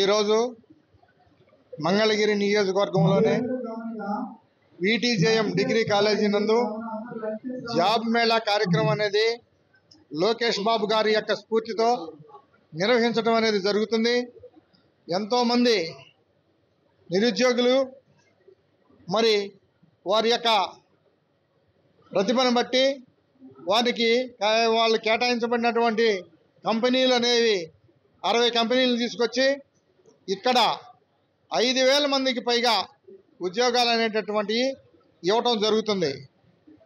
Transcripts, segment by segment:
ఈరోజు మంగళగిరి నియోజకవర్గంలోనే వీటీజేఎం degree college నందు జాబ్ మేళా కార్యక్రమం అనేది లోకేష్ బాబు గారి యొక్క స్ఫూర్తితో నిర్వహించడం అనేది జరుగుతుంది. ఎంతోమంది నిరుద్యోగులు మరి వారి యొక్క ప్రతిభను బట్టి వారికి వాళ్ళు కేటాయించబడినటువంటి కంపెనీలు అనేవి 60 కంపెనీలు తీసుకొచ్చి ఇక్కడ 5,000 మందికి పైగా ఉద్యోగాలు అనేటటువంటివి ఇవ్వటం జరుగుతుంది.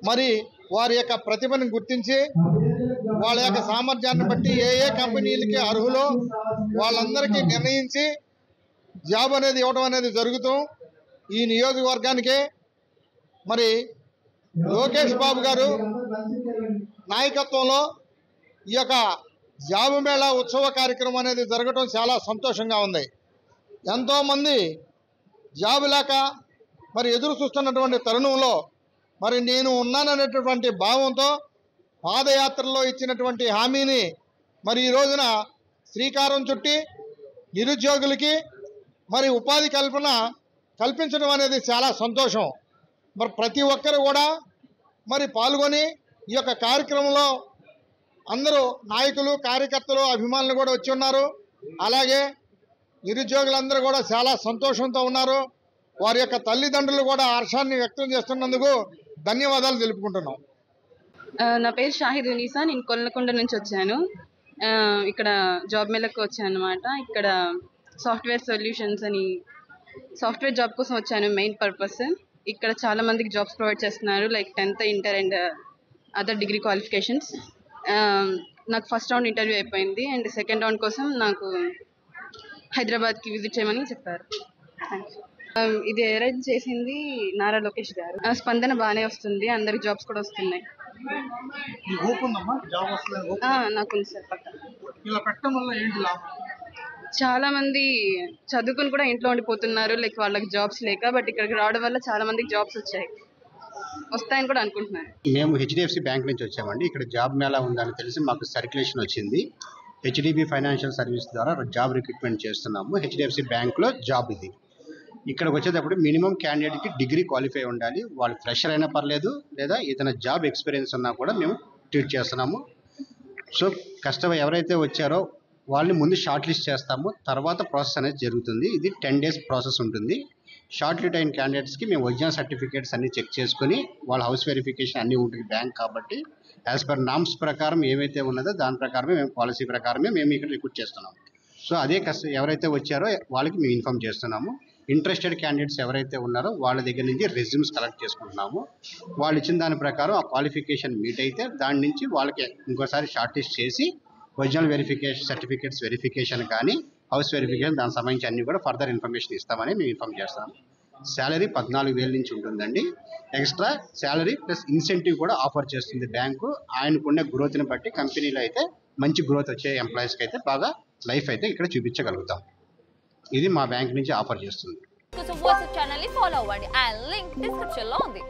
మరి వారి యొక్క ప్రతిభను గుర్తించి వాళ్ళ యొక్క సామర్థ్యాన్ని బట్టి ఏ కంపెనీలకి అర్హులో వాళ్ళందరికీ నిర్ణయించి జాబ్ అనేది ఇవ్వడం అనేది జరుగుతూ ఈ నియోజకవర్గానికి మరి లోకేష్ బాబు గారు నాయకత్వంలో ఈ యొక్క జాబ్ మేళా ఉత్సవ కార్యక్రమం అనేది జరగడం చాలా సంతోషంగా ఉంది. ఎంతోమంది జాబ్ లేక మరి ఎదురు చూస్తున్నటువంటి తరుణంలో మరి నేను ఉన్నాననేటటువంటి భావంతో పాదయాత్రలో ఇచ్చినటువంటి హామీని మరి ఈ రోజున శ్రీకారం చుట్టి నిరుద్యోగులకి మరి ఉపాధి కల్పించడం అనేది చాలా సంతోషం. మరి ప్రతి ఒక్కరు కూడా మరి పాల్గొని ఈ యొక్క కార్యక్రమంలో అందరూ నాయకులు, కార్యకర్తలు, అభిమానులు కూడా వచ్చి ఉన్నారు. అలాగే నిరుద్యోగులందరూ కూడా చాలా సంతోషంతో ఉన్నారు. వారి యొక్క తల్లిదండ్రులు కూడా హర్షాన్ని వ్యక్తం చేస్తున్నందుకు ధన్యవాదాలు తెలుపుకుంటున్నాం. నా పేరు షాహిద్ ఉనీసా. నేను కొల్లకొండ నుంచి వచ్చాను. ఇక్కడ జాబ్ మేళకు వచ్చాను అనమాట. ఇక్కడ సాఫ్ట్వేర్ సొల్యూషన్స్ అని సాఫ్ట్వేర్ జాబ్ కోసం వచ్చాను. మెయిన్ పర్పస్ ఇక్కడ చాలా మందికి జాబ్స్ ప్రొవైడ్ చేస్తున్నారు, like 10th inter and other degree qualifications. నాకు ఫస్ట్ రౌండ్ ఇంటర్వ్యూ అయిపోయింది అండ్ సెకండ్ రౌండ్ కోసం నాకు హైదరాబాద్కి విజిట్ చేయమని చెప్పారు. ఇది అరేంజ్ చేసింది నారా లోకేష్ గారు. స్పందన బాగానే వస్తుంది, అందరికి జాబ్స్ కూడా వస్తున్నాయి. నాకు సార్ చాలా మంది చదువుకుని కూడా ఇంట్లో ఉండిపోతున్నారు, లైక్ వాళ్ళకి జాబ్స్ లేక. బట్ ఇక్కడికి రావడం వల్ల చాలా మందికి జాబ్స్ వస్తాయని కూడా అనుకుంటున్నారు. మేము హెచ్డిఎఫ్సి బ్యాంక్ నుంచి వచ్చామండి. ఇక్కడ జాబ్ మేళా ఉందని తెలిసి మాకు సర్క్యులేషన్ వచ్చింది. హెచ్డిబి ఫైనాన్షియల్ సర్వీస్ ద్వారా జాబ్ రిక్రూట్మెంట్ చేస్తున్నాము. హెచ్డిఎఫ్సి బ్యాంక్లో జాబ్ ఇది. ఇక్కడికి వచ్చేటప్పుడు మినిమం క్యాండిడేట్కి డిగ్రీ క్వాలిఫై ఉండాలి. వాళ్ళు ఫ్రెషర్ అయినా పర్లేదు, లేదా ఏదైనా జాబ్ ఎక్స్పీరియన్స్ ఉన్నా కూడా మేము ట్రీట్ చేస్తున్నాము. సో ఎవరైతే వచ్చారో వాళ్ళని ముందు షార్ట్ లిస్ట్ చేస్తాము, తర్వాత ప్రాసెస్ అనేది జరుగుతుంది. ఇది 10 days ప్రాసెస్ ఉంటుంది. షార్ట్ లిస్ట్ అయిన క్యాండిడేట్స్కి మేము ఒరిజినల్ సర్టిఫికేట్స్ అన్ని చెక్ చేసుకుని వాళ్ళ హౌస్ వెరిఫికేషన్ అన్నీ ఉంటుంది బ్యాంక్ కాబట్టి. యాజ్ పర్ నామ్స్ ప్రకారం ఏమైతే ఉన్నదో దాని ప్రకారమే మేము పాలసీ ప్రకారమే మేము ఇక్కడ రిక్రూట్ చేస్తున్నాము. సో అదే ఎవరైతే వచ్చారో వాళ్ళకి మేము ఇన్ఫామ్ చేస్తున్నాము. ఇంట్రెస్టెడ్ క్యాండిడేట్స్ ఎవరైతే ఉన్నారో వాళ్ళ దగ్గర నుంచి రెజ్యూమ్స్ కలెక్ట్ చేసుకుంటున్నాము. వాళ్ళు ఇచ్చిన దాని ప్రకారం ఆ క్వాలిఫికేషన్ మీట్ అయితే దాని నుంచి వాళ్ళకి ఇంకోసారి షార్ట్ లిస్ట్ చేసి ఒరిజినల్ వెరిఫికేషన్ సర్టిఫికేట్స్ వెరిఫికేషన్ కానీ హౌస్ వెరిఫికేషన్ దానికి సంబంధించి అన్ని కూడా ఫర్దర్ ఇన్ఫర్మేషన్ ఇస్తామని మేము ఇన్ఫామ్ చేస్తాము. శాలరీ 14,000 నుంచి ఉంటుందండి. ఎక్స్ట్రా శాలరీ ప్లస్ ఇన్సెంటివ్ కూడా ఆఫర్ చేస్తుంది బ్యాంకు. ఆయనకున్న గ్రోత్ని బట్టి కంపెనీలో అయితే మంచి గ్రోత్ వచ్చే ఎంప్లాయీస్కి అయితే బాగా లైఫ్ అయితే ఇక్కడ చూపించగలుగుతాం. ఇది మా బ్యాంక్ నుంచి ఆఫర్ చేస్తుంది. వాట్సాప్ ఛానల్ ని ఫాలో అవ్వండి. ఆ లింక్ డిస్క్రిప్షన్ లో ఉంది.